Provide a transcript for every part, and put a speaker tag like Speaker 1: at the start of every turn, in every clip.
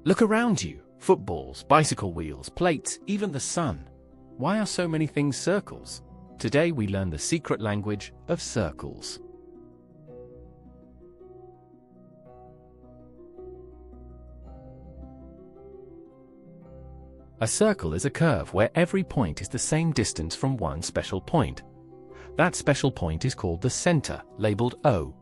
Speaker 1: Look around you. Footballs, bicycle wheels, plates, even the sun. Why are so many things circles? Today we learn the secret language of circles. A circle is a curve where every point is the same distance from one special point. That special point is called the center, labeled O.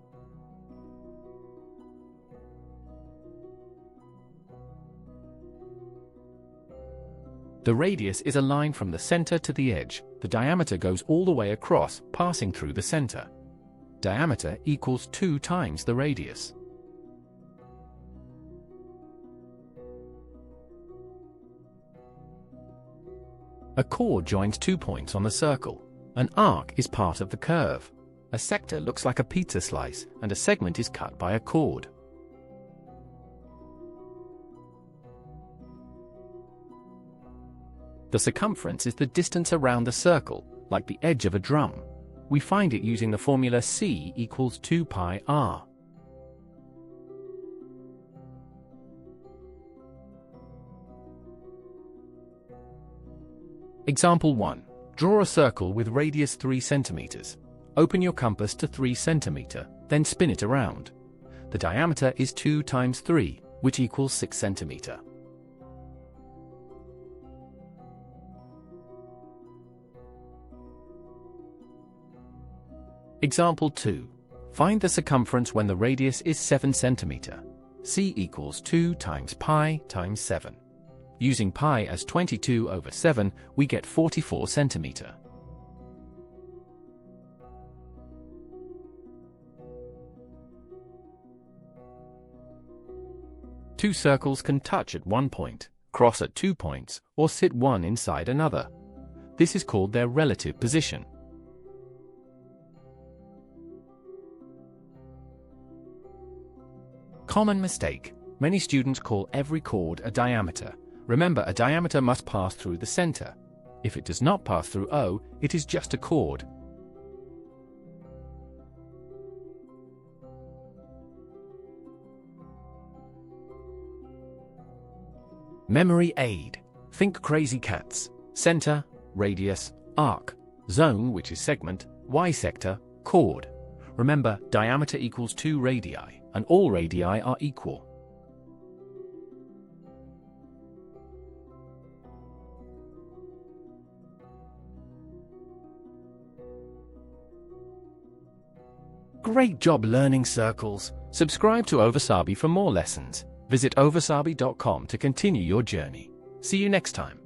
Speaker 1: The radius is a line from the center to the edge. The diameter goes all the way across, passing through the center. Diameter equals 2 times the radius. A chord joins 2 points on the circle. An arc is part of the curve. A sector looks like a pizza slice, and a segment is cut by a chord. The circumference is the distance around the circle, like the edge of a drum. We find it using the formula C equals 2 pi r. Example 1. Draw a circle with radius 3 centimeters. Open your compass to 3 centimeter, then spin it around. The diameter is 2 times 3, which equals 6 centimeter. Example 2. Find the circumference when the radius is 7 centimeter. C equals 2 times pi times 7. Using pi as 22 over 7, we get 44 centimeter. Two circles can touch at one point, cross at 2 points, or sit one inside another. This is called their relative position. Common mistake. Many students call every chord a diameter. Remember, a diameter must pass through the center. If it does not pass through O, it is just a chord. Memory aid. Think crazy cats. Center, radius, arc, zone, which is segment, y-sector, chord. Remember, diameter equals 2 radii, and all radii are equal. Great job learning circles. Subscribe to Ovasaabi for more lessons. Visit ovasaabi.com to continue your journey. See you next time.